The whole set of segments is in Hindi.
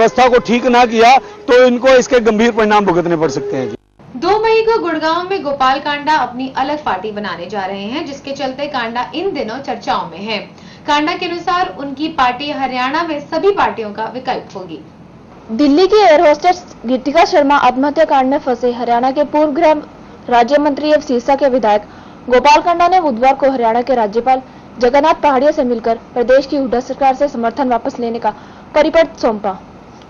व्यवस्था को ठीक ना किया तो इनको इसके गंभीर परिणाम भुगतने पड़ सकते हैं। 2 मई को गुड़गांव में गोपाल कांडा अपनी अलग पार्टी बनाने जा रहे हैं, जिसके चलते कांडा इन दिनों चर्चाओं में है। कांडा के अनुसार उनकी पार्टी हरियाणा में सभी पार्टियों का विकल्प होगी। दिल्ली की एयर होस्टेस गीतिका शर्मा आत्महत्या कांड में फंसे हरियाणा के पूर्व गृह राज्य मंत्री एवं सिरसा के विधायक गोपाल कांडा ने बुधवार को हरियाणा के राज्यपाल जगन्नाथ पहाड़िया से मिलकर प्रदेश की हुड्डा सरकार से समर्थन वापस लेने का परिपत्र सौंपा।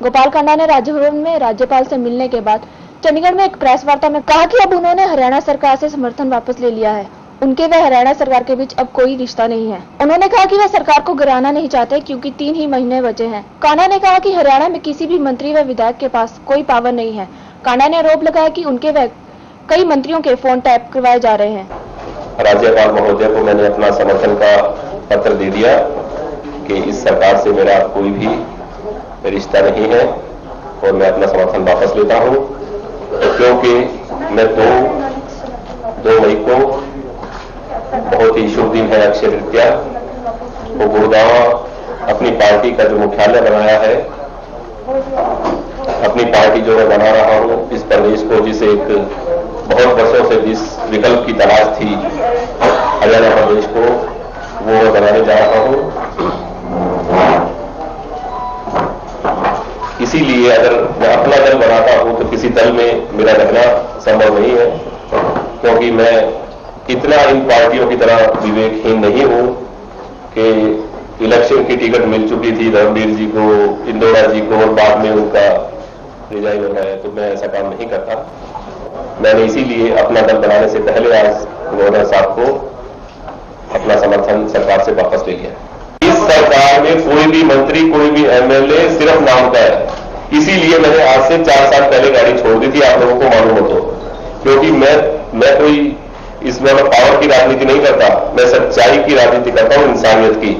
गोपाल कांडा ने राजभवन में राज्यपाल से मिलने के बाद चंडीगढ़ में एक प्रेस वार्ता में कहा कि अब उन्होंने हरियाणा सरकार से समर्थन वापस ले लिया है। उनके व हरियाणा सरकार के बीच अब कोई रिश्ता नहीं है। उन्होंने कहा कि वे सरकार को गिराना नहीं चाहते क्योंकि 3 ही महीने बचे हैं। कांडा ने कहा कि हरियाणा में किसी भी मंत्री व विधायक के पास कोई पावर नहीं है। कांडा ने आरोप लगाया कि उनके व कई मंत्रियों के फोन टैप करवाए जा रहे हैं। राज्यपाल महोदय को मैंने अपना समर्थन का पत्र दे दिया कि इस सरकार से मेरा कोई भी रिश्ता नहीं है और मैं अपना समर्थन वापस लेता हूं, क्योंकि मैं 2 मई को बहुत ही शुभ दिन है, अक्षय तृतीया, वो गुड़गांव अपनी पार्टी का जो मुख्यालय बनाया है, अपनी पार्टी जो मैं बना रहा हूं इस प्रदेश को, जिसे एक बहुत वर्षों से जिस विकल्प की तलाश थी हरियाणा प्रदेश को, वो मैं बनाने जा रहा हूं। इसीलिए अगर मैं अपना दल बनाता हूं तो किसी दल में मेरा रहना संभव नहीं है, क्योंकि मैं इतना इन पार्टियों की तरह विवेकहीन नहीं हूं कि इलेक्शन की टिकट मिल चुकी थी धर्मवीर जी को, इंदौरा जी को, और बाद में उनका रिजाइन हो रहा है, तो मैं ऐसा काम नहीं करता। मैंने इसीलिए अपना दल बनाने से पहले आज गवर्नर साहब को अपना समर्थन सरकार से वापस ले लिया। इस सरकार में कोई भी मंत्री, कोई भी एमएलए सिर्फ नाम का है। इसीलिए मैंने आज से 4 साल पहले गाड़ी छोड़ दी थी, आप लोगों को मालूम हो तो, क्योंकि मैं कोई इसमें मैं पावर की राजनीति नहीं करता, मैं सच्चाई की राजनीति करता हूं, इंसानियत की।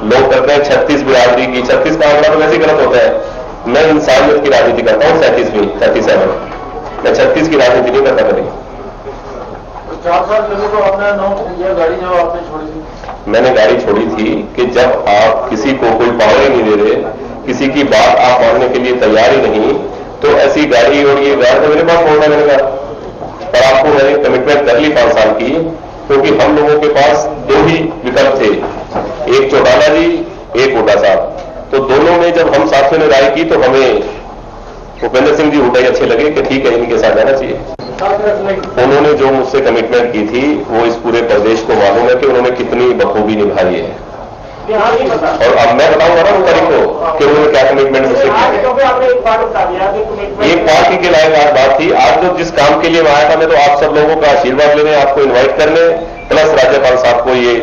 लोग करते हैं 36 बिरादरी की, 36 का आंकड़ा तो वैसे गलत होता है। मैं इंसानियत की राजनीति करता हूं, 37 मैं 36 की राजनीति नहीं करता कभी। 4 साल पहले तो आपने गाड़ी जो आपने छोड़ी थी, मैंने गाड़ी छोड़ी थी कि जब आप किसी को कोई पावर ही नहीं दे रहे, किसी की बात आप मानने के लिए तैयार ही नहीं, तो ऐसी गाड़ी और ये गाड़ी तो मेरे पास मोड़ना मैंने कहा। पर आपको मैंने कमिटमेंट कर ली 5 साल की, क्योंकि हम लोगों के पास 2 ही विकल्प थे, एक चौटाला जी, एक हुड्डा साहब। तो दोनों में जब हम साथ में राय की तो हमें भूपेंद्र सिंह जी हुड्डा अच्छे लगे कि ठीक है इनके साथ जाना चाहिए। उन्होंने जो मुझसे कमिटमेंट की थी वो इस पूरे प्रदेश को मालूम है कि उन्होंने कितनी बखूबी निभाई है, और अब मैं बताऊंगा ना उन तारीख को कि उन्होंने क्या कमिटमेंट मुझसे किया। एक पार्टी के लायक आज बात थी। आज तो जिस काम के लिए मैं आया था, मैं तो आप सब लोगों का आशीर्वाद लेने, आपको इन्वाइट करने, प्लस राज्यपाल साहब को ये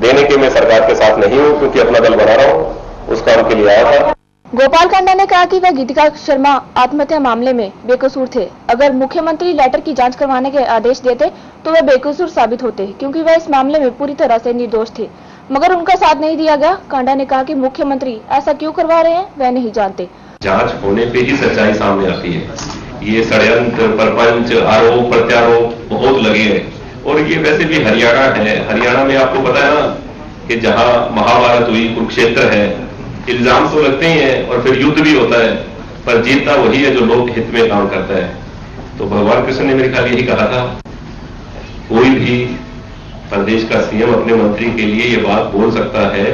देने के मैं सरकार के साथ नहीं हूं, क्योंकि अपना दल बना रहा हूं, उस काम के लिए आया था। गोपाल कांडा ने कहा कि वह गीतिका शर्मा आत्महत्या मामले में बेकसूर थे। अगर मुख्यमंत्री लेटर की जांच करवाने के आदेश देते तो वे बेकसूर साबित होते, क्योंकि वह इस मामले में पूरी तरह से निर्दोष थे, मगर उनका साथ नहीं दिया गया। कांडा ने कहा कि मुख्यमंत्री ऐसा क्यों करवा रहे हैं वह नहीं जानते। जांच होने पे ही सच्चाई सामने आती है। ये षड्यंत्र, परपंच, आरोप प्रत्यारोप बहुत लगे हैं, और ये वैसे भी हरियाणा है। हरियाणा में आपको पता है ना कि जहां महाभारत हुई, कुरुक्षेत्र है, इल्जाम तो लगते ही हैं और फिर युद्ध भी होता है, पर जीतता वही है जो लोक हित में काम करता है। तो भगवान कृष्ण ने मेरे ख्याल यही कहा था, कोई भी प्रदेश का सीएम अपने मंत्री के लिए ये बात बोल सकता है,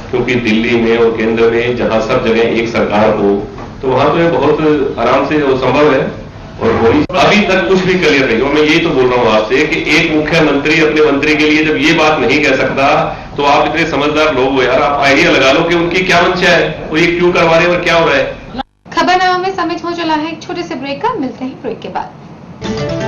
क्योंकि दिल्ली में और केंद्र में जहां सब जगह एक सरकार हो, तो वहां तो ये बहुत आराम से वो संभव है। और वही अभी तक कुछ भी क्लियर नहीं हो। मैं यही तो बोल रहा हूं आपसे कि एक मुख्यमंत्री अपने मंत्री के लिए जब ये बात नहीं कह सकता, तो आप इतने समझदार लोग हो यार, आप आइडिया लगा लो कि उनकी क्या मंशा है, वो ये क्यों करवा रहे हैं और क्या हो रहा है। खबरनामा में समय हो चला है एक छोटे से ब्रेक का, मिलते हैं ब्रेक के बाद।